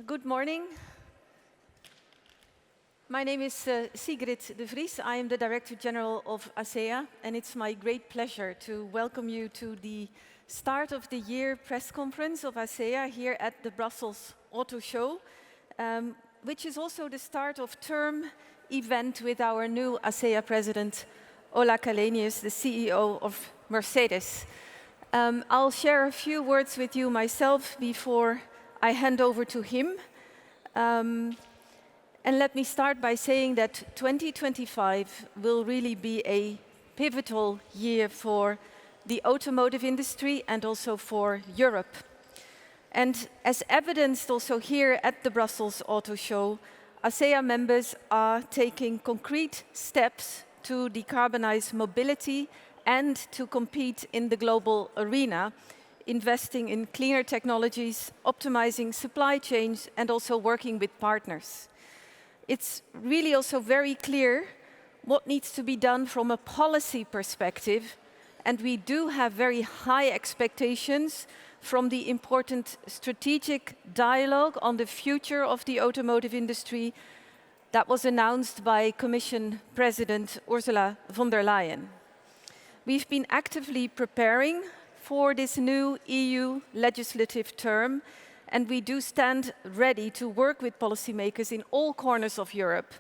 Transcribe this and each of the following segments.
Good morning. My name is Sigrid de Vries. I am the Director General of ACEA, and it's my great pleasure to welcome you to the start of the year press conference of ACEA here at the Brussels Auto Show, which is also the start of term event with our new ACEA President, Ola Källenius, the CEO of Mercedes. I'll share a few words with you myself before I hand over to him. And let me start by saying that 2025 will really be a pivotal year for the automotive industry and also for Europe. And as evidenced also here at the Brussels Auto Show, ACEA members are taking concrete steps to decarbonize mobility and to compete in the global arena, investing in cleaner technologies, optimizing supply chains, and also working with partners. It's really also very clear what needs to be done from a policy perspective, and we do have very high expectations from the important strategic dialogue on the future of the automotive industry that was announced by Commission President Ursula von der Leyen. We've been actively preparing for this new EU legislative term, and we do stand ready to work with policymakers in all corners of Europe,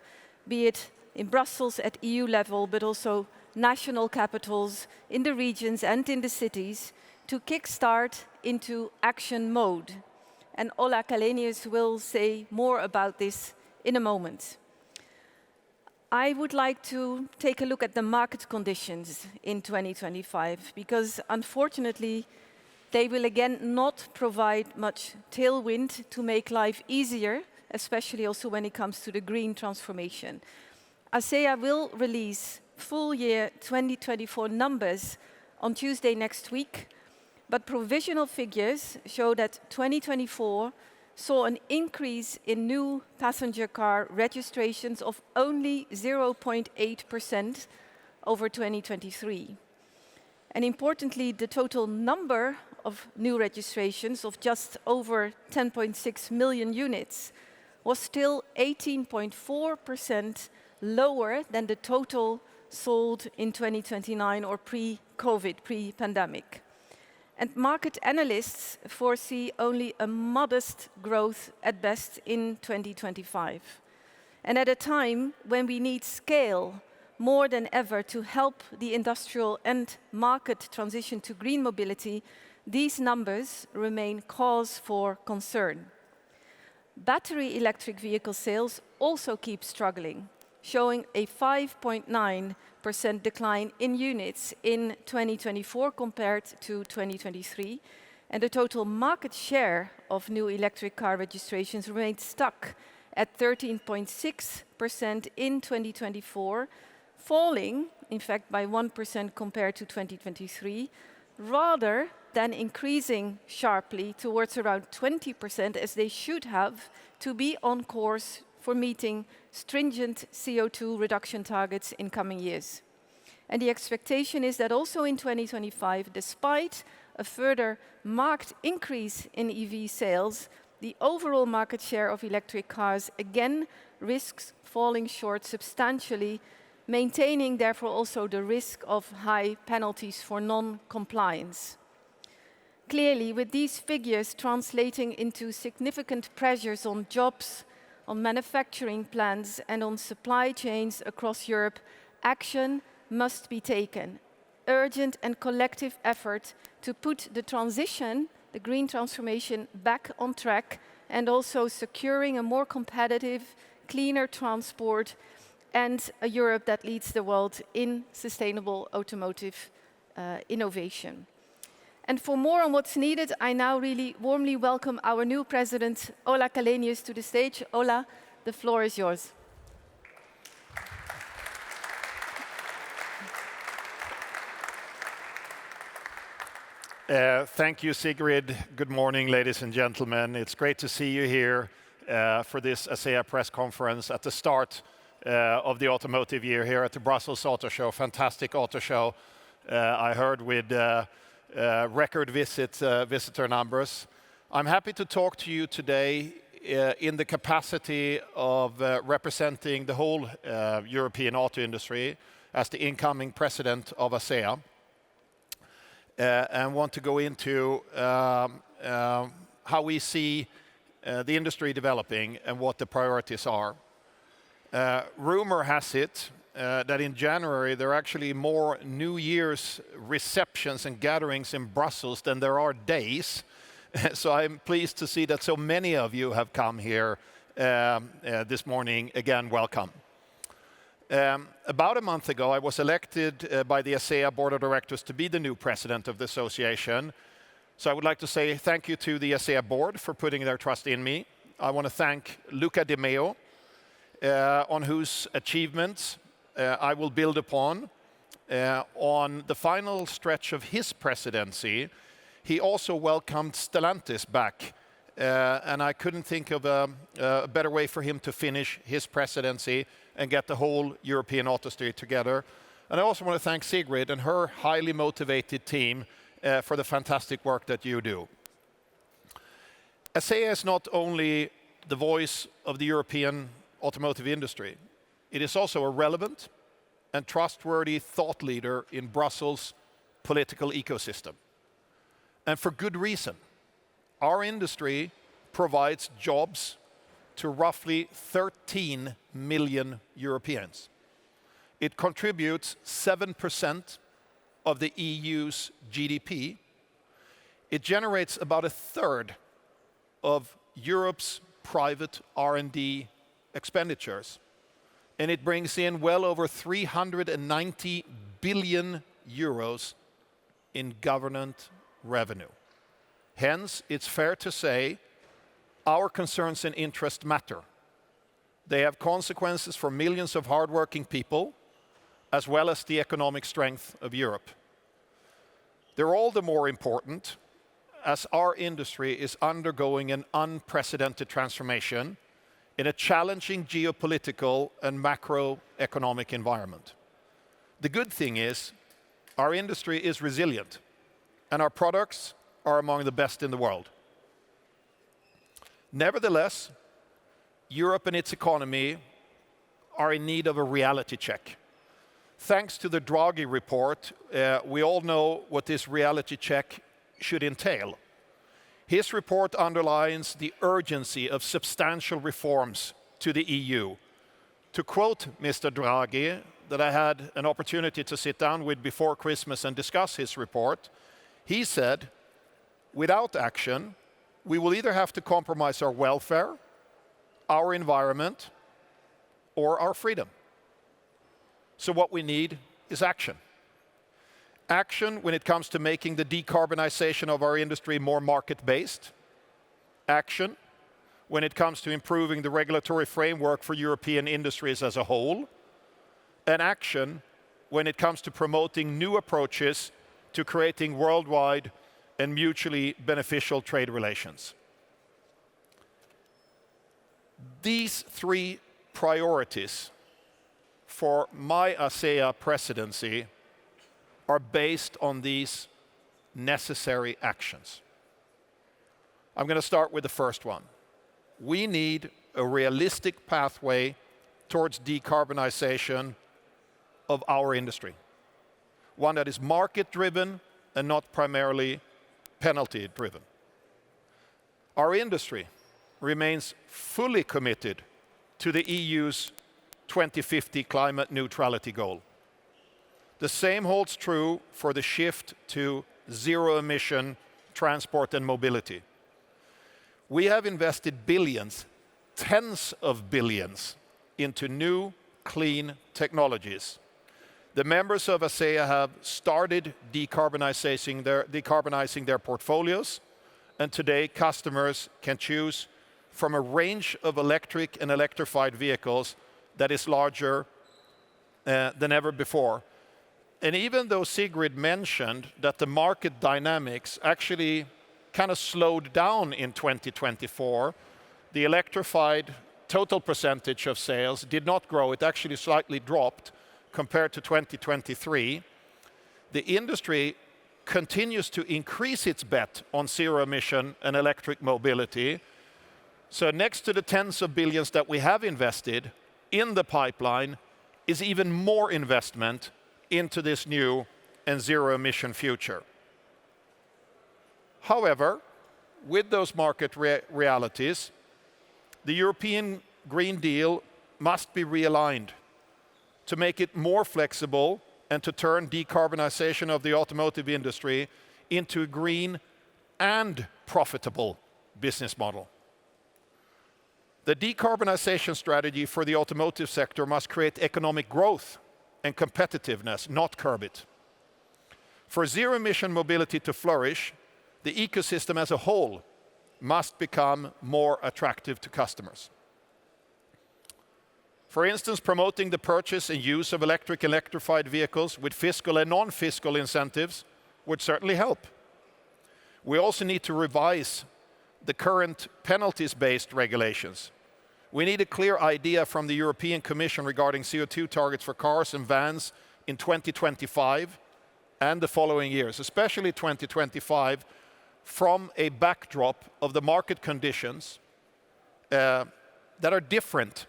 be it in Brussels at EU level, but also national capitals, in the regions and in the cities, to kickstart into action mode. And Ola Källenius will say more about this in a moment. I would like to take a look at the market conditions in 2025, because unfortunately, they will again not provide much tailwind to make life easier, especially also when it comes to the green transformation. ACEA will release full year 2024 numbers on Tuesday next week, but provisional figures show that 2024 saw an increase in new passenger car registrations of only 0.8% over 2023. And importantly, the total number of new registrations of just over 10.6 million units was still 18.4% lower than the total sold in 2029 or pre-COVID, pre-pandemic. And market analysts foresee only a modest growth at best in 2025. And at a time when we need scale more than ever to help the industrial and market transition to green mobility, these numbers remain cause for concern. Battery electric vehicle sales also keep struggling, showing a 5.9% decline in units in 2024 compared to 2023, and the total market share of new electric car registrations remained stuck at 13.6% in 2024, falling, in fact, by 1% compared to 2023, rather than increasing sharply towards around 20%, as they should have, to be on course for meeting stringent CO2 reduction targets in coming years. And the expectation is that also in 2025, despite a further marked increase in EV sales, the overall market share of electric cars again risks falling short substantially, maintaining therefore also the risk of high penalties for non-compliance. Clearly, with these figures translating into significant pressures on jobs, on manufacturing plants and on supply chains across Europe, action must be taken. Urgent and collective effort to put the transition, the green transformation, back on track, and also securing a more competitive, cleaner transport and a Europe that leads the world in sustainable automotive innovation. And for more on what's needed, I now really warmly welcome our new president, Ola Källenius, to the stage. Ola, the floor is yours. Thank you, Sigrid. Good morning, ladies and gentlemen. It's great to see you here for this ACEA press conference at the start of the automotive year here at the Brussels Auto Show. Fantastic auto show. I heard with record visitor numbers. I'm happy to talk to you today in the capacity of representing the whole European auto industry as the incoming president of ACEA, and want to go into how we see the industry developing and what the priorities are. Rumor has it that in January there are actually more New Year's receptions and gatherings in Brussels than there are days. So I'm pleased to see that so many of you have come here this morning. Again, welcome. About a month ago, I was elected by the ACEA Board of Directors to be the new president of the association. So I would like to say thank you to the ACEA Board for putting their trust in me. I want to thank Luca Di Meo, on whose achievements I will build upon. On the final stretch of his presidency, he also welcomed Stellantis back, and I couldn't think of a better way for him to finish his presidency and get the whole European auto industry together. And I also want to thank Sigrid and her highly motivated team for the fantastic work that you do. ACEA is not only the voice of the European automotive industry, it is also a relevant and trustworthy thought leader in Brussels' political ecosystem. And for good reason. Our industry provides jobs to roughly 13 million Europeans. It contributes 7% of the EU's GDP. It generates about a third of Europe's private R&D expenditures. And it brings in well over 390 billion euros in government revenue. Hence, it's fair to say our concerns and interests matter. They have consequences for millions of hardworking people, as well as the economic strength of Europe. They're all the more important as our industry is undergoing an unprecedented transformation in a challenging geopolitical and macroeconomic environment. The good thing is our industry is resilient, and our products are among the best in the world. Nevertheless, Europe and its economy are in need of a reality check. Thanks to the Draghi report, we all know what this reality check should entail. His report underlines the urgency of substantial reforms to the EU. To quote Mr. Draghi, that I had an opportunity to sit down with before Christmas and discuss his report, he said, without action, we will either have to compromise our welfare, our environment, or our freedom. So what we need is action. Action when it comes to making the decarbonization of our industry more market-based. Action when it comes to improving the regulatory framework for European industries as a whole. And action when it comes to promoting new approaches to creating worldwide and mutually beneficial trade relations. These three priorities for my ACEA presidency are based on these necessary actions. I'm going to start with the first one. We need a realistic pathway towards decarbonization of our industry. One that is market-driven and not primarily penalty-driven. Our industry remains fully committed to the EU's 2050 climate neutrality goal. The same holds true for the shift to zero-emission transport and mobility. We have invested billions, tens of billions, into new, clean technologies. The members of ACEA have started decarbonizing their portfolios, and today customers can choose from a range of electric and electrified vehicles that is larger than ever before. And even though Sigrid mentioned that the market dynamics actually kind of slowed down in 2024, the electrified total percentage of sales did not grow. It actually slightly dropped compared to 2023. The industry continues to increase its bet on zero emission and electric mobility. So next to the tens of billions that we have invested in the pipeline is even more investment into this new and zero-emission future. However, with those market realities, the European Green Deal must be realigned to make it more flexible and to turn decarbonization of the automotive industry into a green and profitable business model. The decarbonization strategy for the automotive sector must create economic growth and competitiveness, not curb it. For zero-emission mobility to flourish, the ecosystem as a whole must become more attractive to customers. For instance, promoting the purchase and use of electrified vehicles with fiscal and non-fiscal incentives would certainly help. We also need to revise the current penalties-based regulations. We need a clear idea from the European Commission regarding CO2 targets for cars and vans in 2025 and the following years, especially 2025, from a backdrop of the market conditions that are different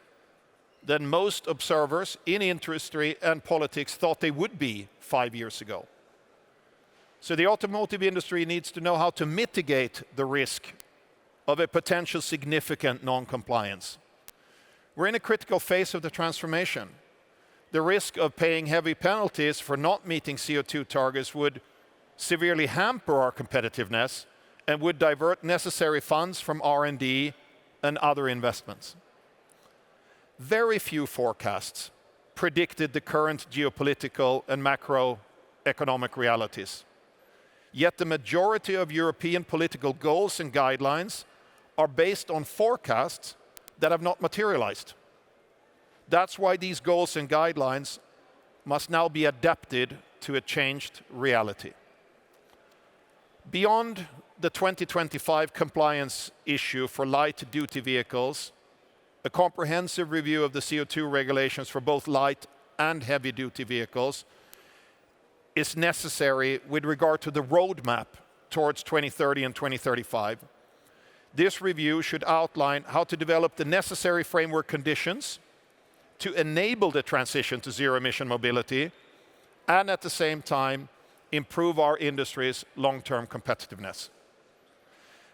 than most observers in industry and politics thought they would be 5 years ago. So the automotive industry needs to know how to mitigate the risk of a potential significant non-compliance. We're in a critical phase of the transformation. The risk of paying heavy penalties for not meeting CO2 targets would severely hamper our competitiveness and would divert necessary funds from R&D and other investments. Very few forecasts predicted the current geopolitical and macroeconomic realities. Yet the majority of European political goals and guidelines are based on forecasts that have not materialized. That's why these goals and guidelines must now be adapted to a changed reality. Beyond the 2025 compliance issue for light-duty vehicles, a comprehensive review of the CO2 regulations for both light and heavy-duty vehicles is necessary with regard to the roadmap towards 2030 and 2035. This review should outline how to develop the necessary framework conditions to enable the transition to zero-emission mobility and at the same time improve our industry's long-term competitiveness.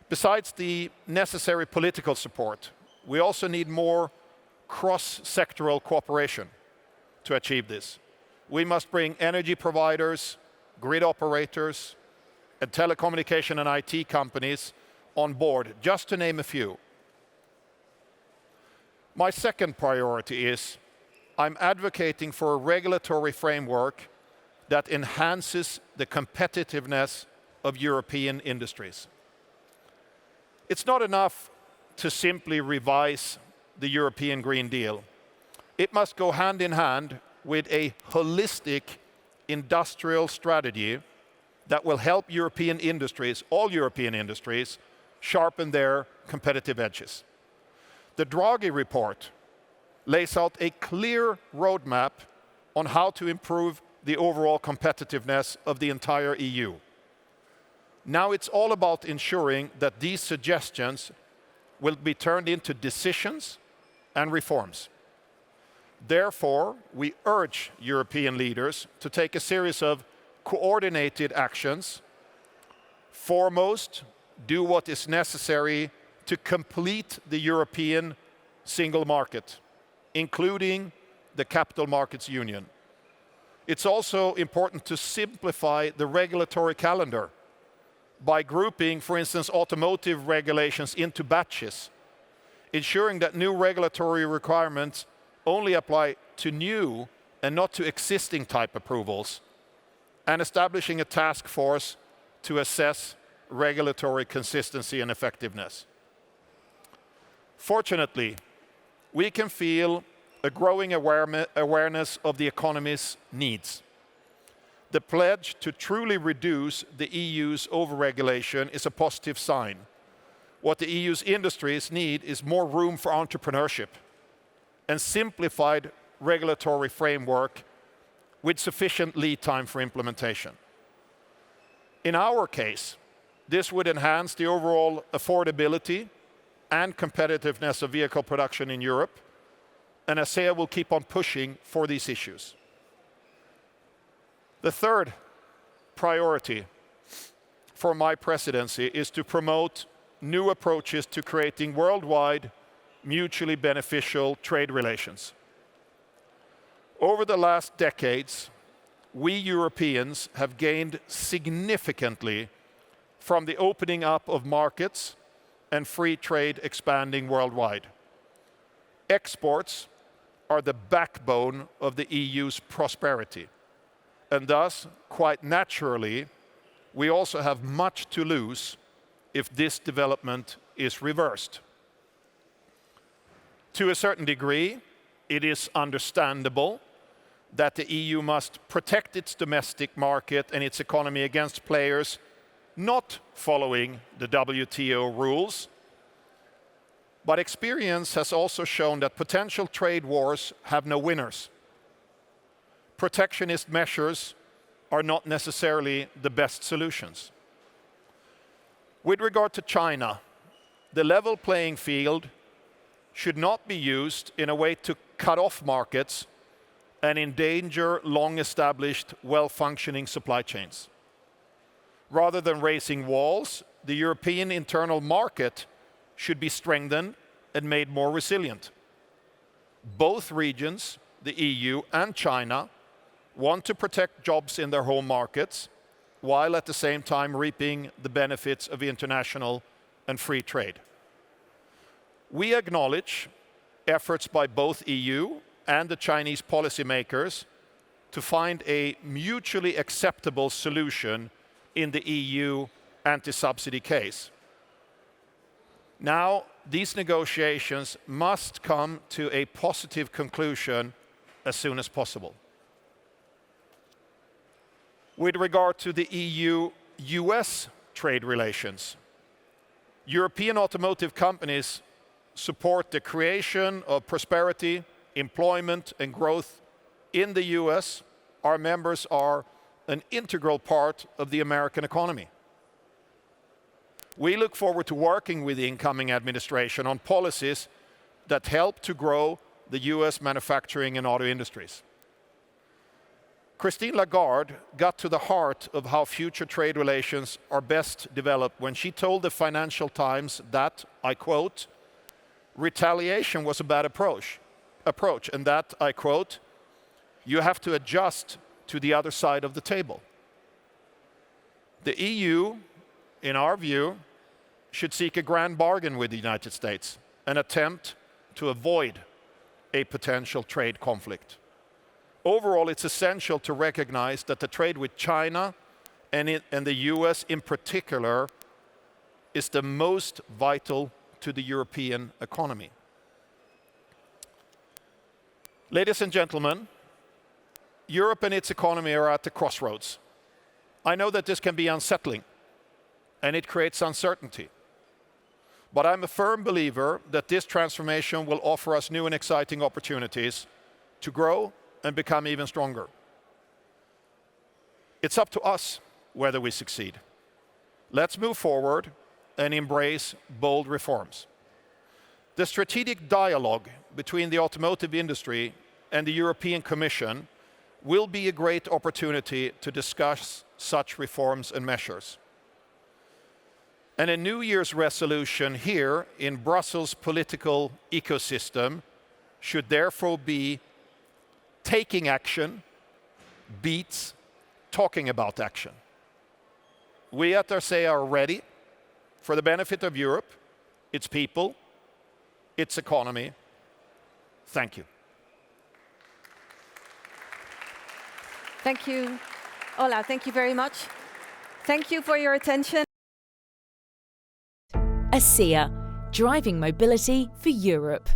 Besides the necessary political support, we also need more cross-sectoral cooperation to achieve this. We must bring energy providers, grid operators, and telecommunication and IT companies on board, just to name a few. My second priority is I'm advocating for a regulatory framework that enhances the competitiveness of European industries. It's not enough to simply revise the European Green Deal. It must go hand in hand with a holistic industrial strategy that will help European industries, all European industries, sharpen their competitive edges. The Draghi report lays out a clear roadmap on how to improve the overall competitiveness of the entire EU. Now it's all about ensuring that these suggestions will be turned into decisions and reforms. Therefore, we urge European leaders to take a series of coordinated actions. Foremost, do what is necessary to complete the European single market, including the Capital Markets Union. It's also important to simplify the regulatory calendar by grouping, for instance, automotive regulations into batches, ensuring that new regulatory requirements only apply to new and not to existing type approvals, and establishing a task force to assess regulatory consistency and effectiveness. Fortunately, we can feel a growing awareness of the economy's needs. The pledge to truly reduce the EU's overregulation is a positive sign. What the EU's industries need is more room for entrepreneurship and simplified regulatory framework with sufficient lead time for implementation. In our case, this would enhance the overall affordability and competitiveness of vehicle production in Europe, and ACEA will keep on pushing for these issues. The third priority for my presidency is to promote new approaches to creating worldwide, mutually beneficial trade relations. Over the last decades, we Europeans have gained significantly from the opening up of markets and free trade expanding worldwide. Exports are the backbone of the EU's prosperity, and thus, quite naturally, we also have much to lose if this development is reversed. To a certain degree, it is understandable that the EU must protect its domestic market and its economy against players not following the WTO rules. But experience has also shown that potential trade wars have no winners. Protectionist measures are not necessarily the best solutions. With regard to China, the level playing field should not be used in a way to cut off markets and endanger long-established, well-functioning supply chains. Rather than raising walls, the European internal market should be strengthened and made more resilient. Both regions, the EU and China, want to protect jobs in their home markets, while at the same time reaping the benefits of international and free trade. We acknowledge efforts by both EU and the Chinese policymakers to find a mutually acceptable solution in the EU anti-subsidy case. Now, these negotiations must come to a positive conclusion as soon as possible. With regard to the EU-US trade relations, European automotive companies support the creation of prosperity, employment and growth in the US. Our members are an integral part of the American economy. We look forward to working with the incoming administration on policies that help to grow the US manufacturing and auto industries. Christine Lagarde got to the heart of how future trade relations are best developed when she told the Financial Times that, I quote, retaliation was a bad approach, and that, I quote, you have to adjust to the other side of the table. The EU, in our view, should seek a grand bargain with the United States, an attempt to avoid a potential trade conflict. Overall, it's essential to recognize that the trade with China and the US in particular is the most vital to the European economy. Ladies and gentlemen, Europe and its economy are at the crossroads. I know that this can be unsettling and it creates uncertainty. But I'm a firm believer that this transformation will offer us new and exciting opportunities to grow and become even stronger. It's up to us whether we succeed. Let's move forward and embrace bold reforms. The strategic dialogue between the automotive industry and the European Commission will be a great opportunity to discuss such reforms and measures. And a New Year's resolution here in Brussels' political ecosystem should therefore be taking action beats talking about action. We at ACEA are ready for the benefit of Europe, its people, its economy. Thank you. Thank you, Ola. Thank you very much. Thank you for your attention. ACEA, driving mobility for Europe.